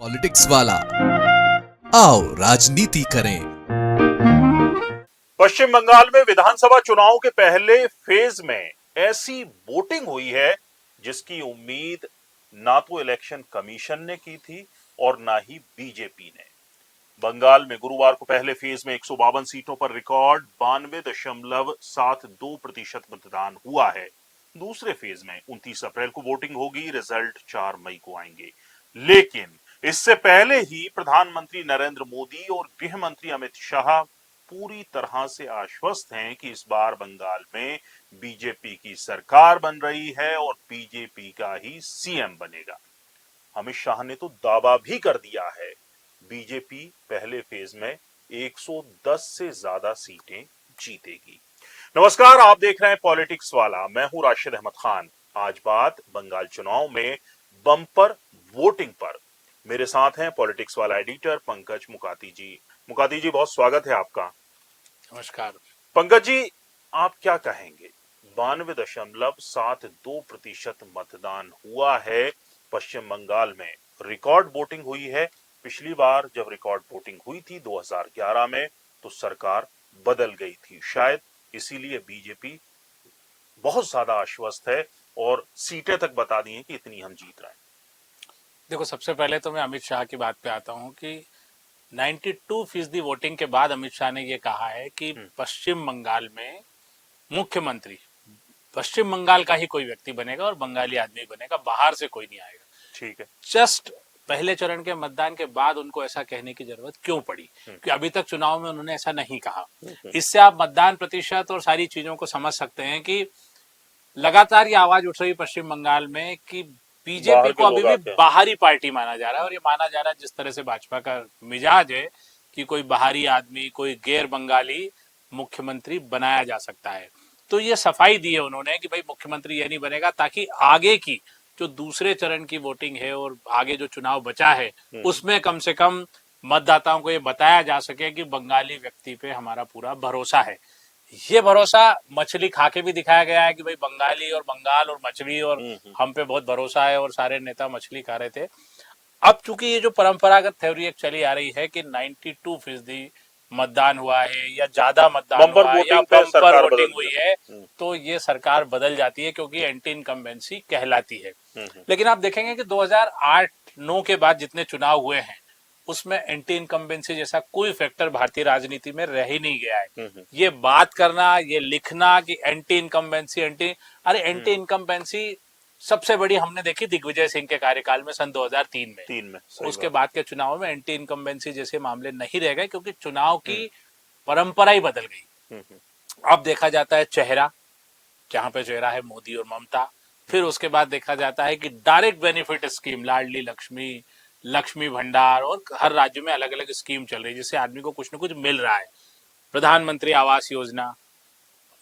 Politics वाला आओ राजनीति करें। पश्चिम बंगाल में विधानसभा चुनाव के पहले फेज में ऐसी वोटिंग हुई है जिसकी उम्मीद ना तो इलेक्शन कमीशन ने की थी और ना ही बीजेपी ने। बंगाल में गुरुवार को पहले फेज में 152 सीटों पर रिकॉर्ड 92.72% मतदान हुआ है। दूसरे फेज में 29 अप्रैल को वोटिंग होगी, रिजल्ट 4 मई को आएंगे। लेकिन इससे पहले ही प्रधानमंत्री नरेंद्र मोदी और गृह मंत्री अमित शाह पूरी तरह से आश्वस्त हैं कि इस बार बंगाल में बीजेपी की सरकार बन रही है और बीजेपी का ही सीएम बनेगा। अमित शाह ने तो दावा भी कर दिया है बीजेपी पहले फेज में 110 से ज्यादा सीटें जीतेगी। नमस्कार, आप देख रहे हैं पॉलिटिक्स वाला। मैं हूं राशिद अहमद खान। आज बात बंगाल चुनाव में बम्पर वोटिंग पर। मेरे साथ हैं पॉलिटिक्स वाला एडिटर पंकज मुकाती जी। मुकाती जी, बहुत स्वागत है आपका। नमस्कार पंकज जी, आप क्या कहेंगे? 92.72% मतदान हुआ है पश्चिम बंगाल में। रिकॉर्ड वोटिंग हुई है। पिछली बार जब रिकॉर्ड वोटिंग हुई थी 2011 में तो सरकार बदल गई थी। शायद इसीलिए बीजेपी बहुत ज्यादा आश्वस्त है और सीटें तक बता दी हैं कि इतनी हम जीत रहे हैं। देखो, सबसे पहले तो मैं अमित शाह की बात पे आता हूँ कि 92% वोटिंग के बाद अमित शाह ने ये कहा है कि पश्चिम बंगाल में मुख्यमंत्री पश्चिम बंगाल का ही कोई व्यक्ति बनेगा और बंगाली आदमी बनेगा, बाहर से कोई नहीं आएगा। ठीक है। जस्ट पहले चरण के मतदान के बाद उनको ऐसा कहने की जरूरत क्यों पड़ी? कि अभी तक चुनाव में उन्होंने ऐसा नहीं कहा। इससे आप मतदान प्रतिशत और सारी चीजों को समझ सकते हैं कि लगातार ये आवाज उठ रही पश्चिम बंगाल में कि बीजेपी को अभी भी बाहरी पार्टी माना जा रहा है। और ये माना जा रहा है, जिस तरह से भाजपा का मिजाज है कि कोई बाहरी आदमी, कोई गैर बंगाली मुख्यमंत्री बनाया जा सकता है। तो ये सफाई दी है उन्होंने कि भाई मुख्यमंत्री ये नहीं बनेगा, ताकि आगे की जो दूसरे चरण की वोटिंग है और आगे जो चुनाव बचा है उसमें कम से कम मतदाताओं को ये बताया जा सके कि बंगाली व्यक्ति पे हमारा पूरा भरोसा है। ये भरोसा मछली खा के भी दिखाया गया है कि भाई बंगाली और बंगाल और मछली और हम पे बहुत भरोसा है, और सारे नेता मछली खा रहे थे। अब चूंकि ये जो परंपरागत थ्योरी एक चली आ रही है कि 92% मतदान हुआ है या ज्यादा मतदान हुआ है या बम्पर वोटिंग हुई है, तो ये सरकार बदल जाती है क्योंकि एंटी इनकम्बेंसी कहलाती है। लेकिन आप देखेंगे कि 2008-9 के बाद जितने चुनाव हुए हैं उसमें एंटी इनकम्बेंसी जैसा कोई फैक्टर भारतीय राजनीति में रह ही नहीं गया है। ये बात करना, ये लिखना कि एंटी इनकम्बेंसी एंटी इनकम्बेंसी सबसे बड़ी हमने देखी दिग्विजय सिंह के कार्यकाल में सन 2003 में। उसके बाद के चुनाव में एंटी इनकम्बेंसी जैसे मामले नहीं रह गए क्योंकि चुनाव की परंपरा ही बदल गई। अब देखा जाता है चेहरा, जहां पे चेहरा है मोदी और ममता। फिर उसके बाद देखा जाता है कि डायरेक्ट बेनिफिट स्कीम, लाडली लक्ष्मी, लक्ष्मी भंडार, और हर राज्य में अलग अलग स्कीम चल रही है जिससे आदमी को कुछ न कुछ मिल रहा है। प्रधानमंत्री आवास योजना,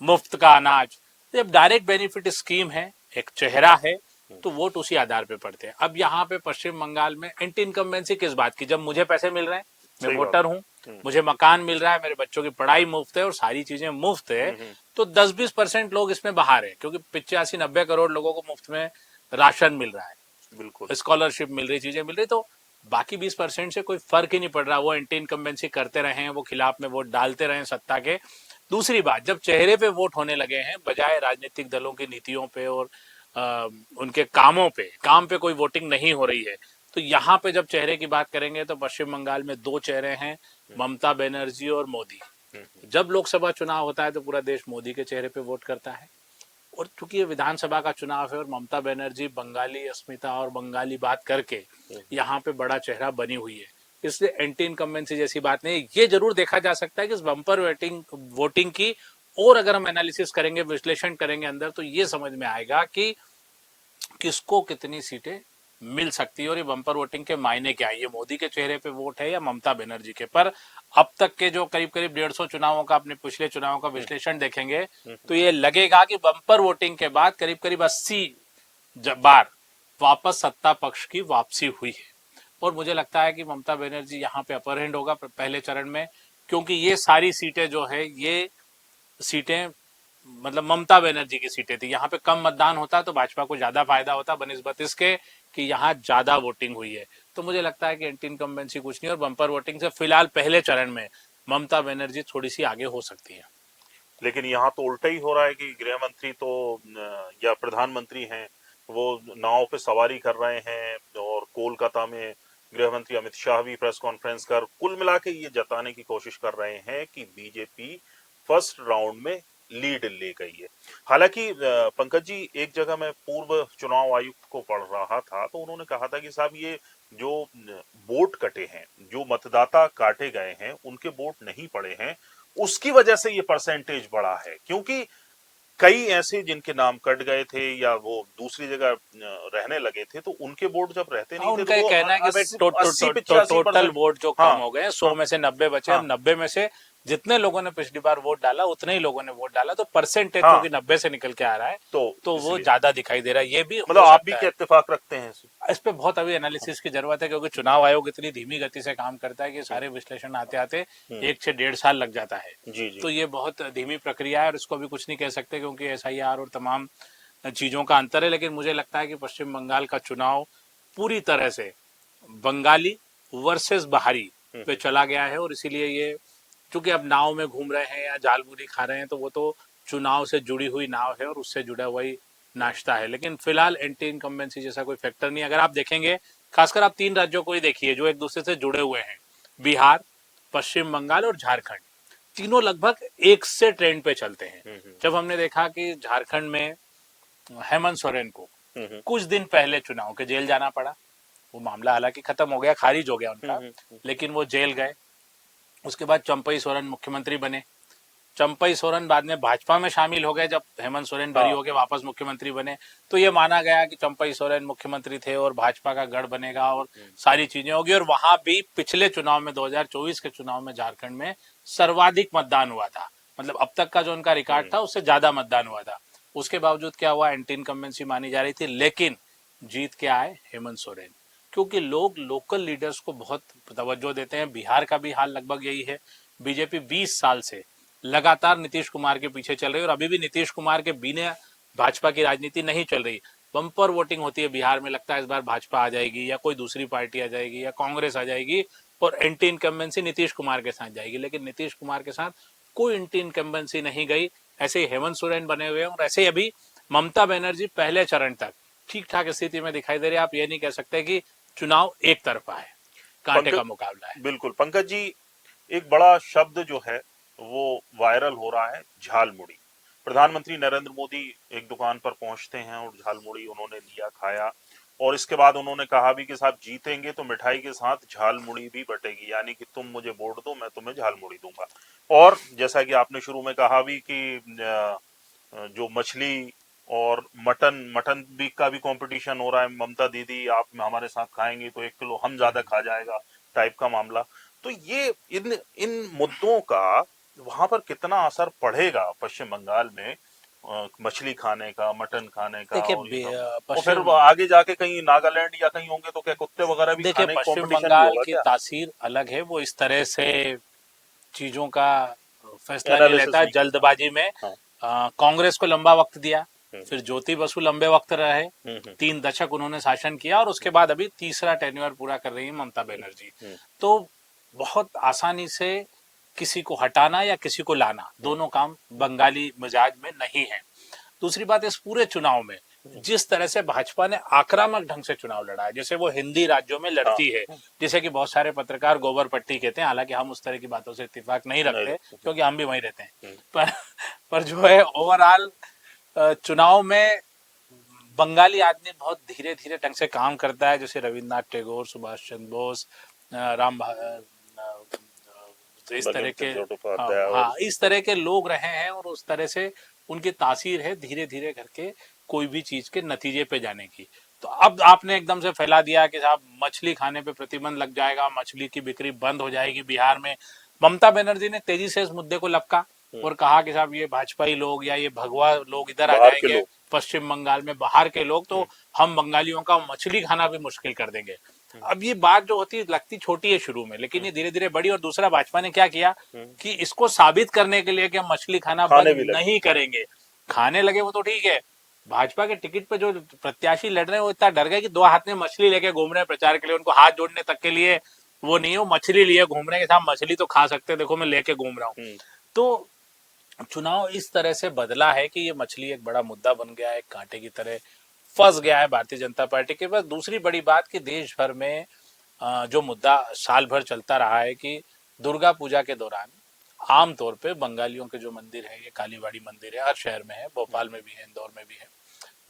मुफ्त का अनाज। जब डायरेक्ट बेनिफिट स्कीम है, एक चेहरा है, तो वोट उसी आधार पे पड़ते हैं। अब यहाँ पे पश्चिम बंगाल में एंटी इनकम्बेंसी किस बात की? जब मुझे पैसे मिल रहे हैं, मैं वोटर हूँ, मुझे मकान मिल रहा है, मेरे बच्चों की पढ़ाई मुफ्त है और सारी चीजें मुफ्त है, तो 10-20% लोग इसमें बाहर है क्योंकि 85-90 करोड़ लोगों को मुफ्त में राशन मिल रहा है, बिल्कुल स्कॉलरशिप मिल रही, चीजें मिल रही, तो बाकी 20% से कोई फर्क ही नहीं पड़ रहा। वो एंटी इनकम्बेंसी करते रहे, वो खिलाफ में वोट डालते रहे सत्ता के। दूसरी बात, जब चेहरे पे वोट होने लगे हैं बजाय राजनीतिक दलों की नीतियों पे और उनके कामों पे, काम पे कोई वोटिंग नहीं हो रही है, तो यहाँ पे जब चेहरे की बात करेंगे तो पश्चिम बंगाल में दो चेहरे हैं, ममता बनर्जी और मोदी। जब लोकसभा चुनाव होता है तो पूरा देश मोदी के चेहरे पे वोट करता है, और चूंकि ये विधानसभा का चुनाव है और ममता बनर्जी बंगाली अस्मिता और बंगाली बात करके यहाँ पे बड़ा चेहरा बनी हुई है, इसलिए एंटी इनकम्बेंसी जैसी बात नहीं। ये जरूर देखा जा सकता है कि इस बम्पर वोटिंग की, और अगर हम एनालिसिस करेंगे, विश्लेषण करेंगे अंदर, तो ये समझ में आएगा कि किसको कितनी सीटें मिल सकती है और ये बम्पर वोटिंग के मायने क्या है। ये मोदी के चेहरे पे वोट है या ममता बनर्जी के? पर अब तक के जो करीब करीब 150 चुनावों का, अपने पिछले चुनावों का विश्लेषण देखेंगे तो ये लगेगा कि बम्पर वोटिंग के बाद करीब करीब 80 बार वापस सत्ता पक्ष की वापसी हुई है। और मुझे लगता है कि ममता बनर्जी यहाँ पे अपर हैंड होगा पहले चरण में, क्योंकि ये सारी सीटें जो है, ये सीटें मतलब ममता बनर्जी की सीटें थी। यहाँ पे कम मतदान होता तो भाजपा को ज्यादा फायदा होता बनिस्बत इसके कि यहाँ ज्यादा वोटिंग हुई है। तो मुझे लगता है कि एंटी इनकम्बेंसी कुछ नहीं, और बम्पर वोटिंग से फिलहाल पहले चरण में ममता बनर्जी थोड़ी सी आगे हो सकती है। लेकिन यहाँ तो उल्टा ही हो रहा है कि गृह मंत्री तो या प्रधानमंत्री हैं, वो नाव पे सवारी कर रहे हैं, और कोलकाता में गृह मंत्री अमित शाह भी प्रेस कॉन्फ्रेंस कर कुल मिला के ये जताने की कोशिश कर रहे हैं कि बीजेपी फर्स्ट राउंड में लीड ले गई है। हालांकि पंकज जी, एक जगह मैं पूर्व चुनाव आयुक्त को पढ़ रहा था तो उन्होंने कहा था कि साहब ये जो वोट कटे हैं, जो मतदाता काटे गए हैं, उनके वोट नहीं पड़े हैं, उसकी वजह से ये परसेंटेज बढ़ा है, क्योंकि कई ऐसे जिनके नाम कट गए थे या वो दूसरी जगह रहने लगे थे, तो उनके वोट जब रहते नहीं थे उनका तो ये वो कहना है कि 80-85% टोटल वोट जो हाँ कम हो गए, 100 में से 90 बचे, हाँ अब 90 में से जितने लोगों ने पिछली बार वोट डाला उतने ही लोगों ने वोट डाला, तो परसेंटेज हाँ, क्योंकि 90 से निकल के आ रहा है तो वो इसलिए ज्यादा दिखाई दे रहा है। ये भी मतलब हो आप भी सकता क्या है। इत्तेफाक रखते हैं इस पे बहुत अभी एनालिसिस की जरूरत है, क्योंकि चुनाव आयोग इतनी धीमी गति से काम करता है कि सारे विश्लेषण आते आते 1 से 1.5 साल लग जाता है। जी जी तो ये बहुत धीमी प्रक्रिया है और इसको अभी कुछ नहीं कह सकते, क्योंकि SIR और तमाम चीजों का अंतर है। लेकिन मुझे लगता है कि पश्चिम बंगाल का चुनाव पूरी तरह से बंगाली वर्सेस बाहरी पे चला गया है, और इसीलिए ये चूंकि अब नाव में घूम रहे हैं या जालबूरी खा रहे हैं, तो वो तो चुनाव से जुड़ी हुई नाव है और उससे जुड़ा हुआ ही नाश्ता है। लेकिन फिलहाल एंटी इनकम्बेंसी जैसा कोई फैक्टर नहीं। अगर आप देखेंगे, खासकर आप 3 राज्यों को ही देखिए जो एक दूसरे से जुड़े हुए हैं, बिहार, पश्चिम बंगाल और झारखंड, तीनों लगभग एक से ट्रेंड पे चलते हैं। जब हमने देखा कि झारखंड में हेमंत सोरेन को कुछ दिन पहले चुनाव के जेल जाना पड़ा, वो मामला हालांकि खत्म हो गया, खारिज हो गया उनका, लेकिन वो जेल गए। उसके बाद चंपई सोरेन मुख्यमंत्री बने। चंपई सोरेन बाद में भाजपा में शामिल हो गए, जब हेमंत सोरेन बरी हो गए वापस मुख्यमंत्री बने, तो ये माना गया कि चंपई सोरेन मुख्यमंत्री थे और भाजपा का गढ़ बनेगा और सारी चीजें होगी। और वहां भी पिछले चुनाव में 2024 के चुनाव में झारखंड में सर्वाधिक मतदान हुआ था, मतलब अब तक का जो उनका रिकॉर्ड था उससे ज्यादा मतदान हुआ था। उसके बावजूद क्या हुआ, एंटी इनकम्बेंसी मानी जा रही थी, लेकिन जीत के आए हेमंत सोरेन, क्योंकि लोग लोकल लीडर्स को बहुत तवज्जो देते हैं। बिहार का भी हाल लगभग यही है। बीजेपी 20 साल से लगातार नीतीश कुमार के पीछे चल रही है और अभी भी नीतीश कुमार के बिना भाजपा की राजनीति नहीं चल रही। बम्पर वोटिंग होती है बिहार में, लगता है इस बार भाजपा आ जाएगी या कोई दूसरी पार्टी आ जाएगी या कांग्रेस आ जाएगी और एंटी इनकम्बेंसी नीतीश कुमार के साथ जाएगी, लेकिन नीतीश कुमार के साथ कोई एंटी इनकम्बेंसी नहीं गई। ऐसे ही हेमंत सोरेन बने हुए हैं और ऐसे ही अभी ममता बनर्जी पहले चरण तक ठीक ठाक स्थिति में दिखाई दे रही है। आप ये नहीं कह सकते कि चुनाव एक तरफा है, कांटे का मुकाबला है। बिल्कुल पंकज जी, एक बड़ा शब्द जो है वो वायरल हो रहा है, झालमुड़ी। प्रधानमंत्री नरेंद्र मोदी एक दुकान पर पहुंचते हैं और झालमुड़ी उन्होंने लिया, खाया, और इसके बाद उन्होंने कहा भी कि साहब जीतेंगे तो मिठाई के साथ झालमुड़ी भी बटेगी, यानी कि तुम मुझे वोट दो, मैं तुम्हें झालमुड़ी दूंगा। और जैसा कि आपने शुरू में कहा भी कि जो मछली और मटन भी का भी कंपटीशन हो रहा है, ममता दीदी आप हमारे साथ खाएंगी तो 1 किलो हम ज्यादा खा जाएगा टाइप का मामला। तो ये इन मुद्दों का वहां पर कितना असर पड़ेगा पश्चिम बंगाल में, मछली खाने का, मटन खाने का, और फिर आगे जाके कहीं नागालैंड या कहीं होंगे तो क्या कुत्ते वगैरह भी खाने का पश्चिम कंपटीशन बंगाल होगा की क्या? तासीर अलग है, वो इस तरह से चीजों का फैसला नहीं लेता है जल्दबाजी में। कांग्रेस को लंबा वक्त दिया, फिर ज्योति बसु लंबे वक्त रहे, 3 दशक उन्होंने शासन किया, और उसके बाद अभी तीसरा टेन्योर पूरा कर रही है ममता बनर्जी। तो बहुत आसानी से किसी को हटाना या किसी को लाना, दोनों काम बंगाली मिजाज में नहीं है। दूसरी बात, इस पूरे चुनाव में जिस तरह से भाजपा ने आक्रामक ढंग से चुनाव लड़ा है, जैसे वो हिंदी राज्यों में लड़ती है, जिसे कि बहुत सारे पत्रकार गोबर पट्टी कहते हैं, हालांकि हम उस तरह की बातों से इत्तेफाक नहीं रखते क्योंकि हम भी वहीं रहते हैं, पर जो है ओवरऑल चुनाव में बंगाली आदमी बहुत धीरे धीरे ढंग से काम करता है, जैसे रविन्द्रनाथ टैगोर, सुभाष चंद्र बोस, इस तरह के इस तरह के लोग रहे हैं, और उस तरह से उनकी तासीर है धीरे धीरे करके कोई भी चीज के नतीजे पे जाने की। तो अब आपने एकदम से फैला दिया कि साहब मछली खाने पे प्रतिबंध लग जाएगा, मछली की बिक्री बंद हो जाएगी बिहार में। ममता बनर्जी ने तेजी से इस मुद्दे को लपका और कहा कि साहब ये भाजपाई लोग या ये भगवा लोग इधर आ जाएंगे पश्चिम बंगाल में, बाहर के लोग, तो हम बंगालियों का मछली खाना भी मुश्किल कर देंगे। अब ये बात जो होती है लगती छोटी है शुरू में, लेकिन ये धीरे धीरे बड़ी। और दूसरा, भाजपा ने क्या किया कि इसको साबित करने के लिए कि हम मछली खाना बंद नहीं करेंगे, खाने लगे वो तो ठीक है, भाजपा के टिकट पे जो प्रत्याशी लड़ रहे हैं वो इतना डर गए कि 2 हाथ में मछली लेके घूम रहे हैं प्रचार के लिए, उनको हाथ जोड़ने तक के लिए वो नहीं हो, मछली लिए घूम रहे हैं कि साहब मछली तो खा सकते हैं, देखो मैं लेके घूम रहा हूँ। तो चुनाव इस तरह से बदला है कि ये मछली एक बड़ा मुद्दा बन गया है, कांटे की तरह फंस गया है भारतीय जनता पार्टी के पास। दूसरी बड़ी बात कि देश भर में जो मुद्दा साल भर चलता रहा है कि दुर्गा पूजा के दौरान आमतौर पे बंगालियों के जो मंदिर है, ये कालीबाड़ी मंदिर है, हर शहर में है, भोपाल में भी है, इंदौर में भी है,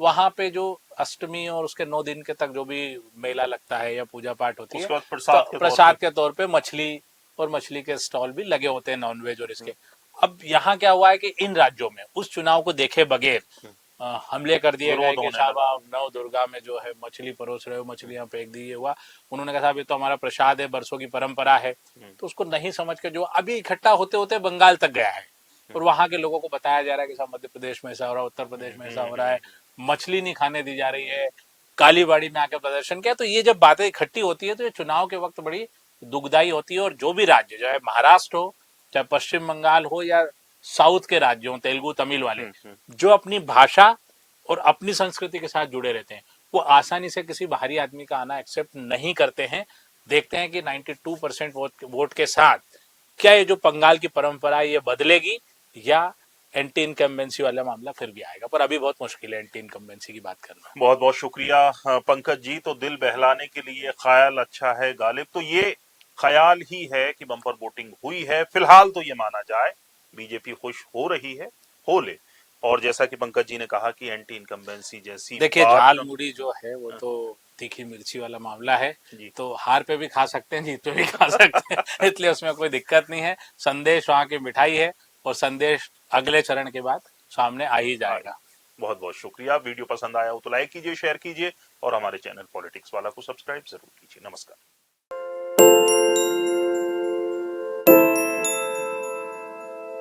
वहां पे जो अष्टमी और उसके 9 दिन के तक जो भी मेला लगता है या पूजा पाठ होती है, उसके बाद प्रसाद तो के प्रसाद के तौर पे मछली और मछली के स्टॉल भी लगे होते हैं, नॉनवेज और इसके। अब यहाँ क्या हुआ है कि इन राज्यों में उस चुनाव को देखे बगैर हमले कर दिए गए कि साहब आप नव दुर्गा में जो है मछली परोस रहे हो, मछलियां फेंक दी, ये हुआ। उन्होंने कहा साहब ये तो हमारा प्रसाद है, बरसों की परंपरा है। तो उसको नहीं समझ के जो अभी इकट्ठा होते होते बंगाल तक गया है और वहां के लोगों को बताया जा रहा है कि साहब मध्य प्रदेश में ऐसा हो रहा है, उत्तर प्रदेश में ऐसा हो रहा है, मछली नहीं खाने दी जा रही है, कालीबाड़ी में आके प्रदर्शन किया। तो ये जब बातें इकट्ठी होती है तो ये चुनाव के वक्त बड़ी दुखदाई होती है। और जो भी राज्य, चाहे महाराष्ट्र हो, चाहे पश्चिम बंगाल हो, या साउथ के राज्यों तेलुगु तमिल वाले, जो अपनी भाषा और अपनी संस्कृति के साथ जुड़े रहते हैं, वो आसानी से किसी बाहरी आदमी का आना एक्सेप्ट नहीं करते हैं। देखते हैं कि 92% वोट के साथ क्या ये जो बंगाल की परंपरा है ये बदलेगी या एंटी इनकम्बेंसी वाला मामला फिर भी आएगा। पर अभी बहुत मुश्किल है एंटी इनकम्बेंसी की बात करना। बहुत बहुत शुक्रिया पंकज जी। तो दिल बहलाने के लिए ख्याल अच्छा है गालिब, तो ये ख्याल ही है कि बम्पर वोटिंग हुई है। फिलहाल तो ये माना जाए बीजेपी खुश हो रही है, हो ले। और जैसा कि पंकज जी ने कहा कि एंटी इनकम्बेंसी जैसी देखिए बात, झाल मुड़ी जो है वो तो तीखी मिर्ची वाला मामला है, तो हार पे भी खा सकते हैं, जीत पे भी खा सकते हैं, इसलिए उसमें कोई दिक्कत नहीं है। संदेश वहां की मिठाई है और संदेश अगले चरण के बाद सामने आ ही जाएगा। बहुत बहुत शुक्रिया। वीडियो पसंद आया हो तो लाइक कीजिए, शेयर कीजिए और हमारे चैनल पॉलिटिक्स वाला को सब्सक्राइब जरूर कीजिए। नमस्कार।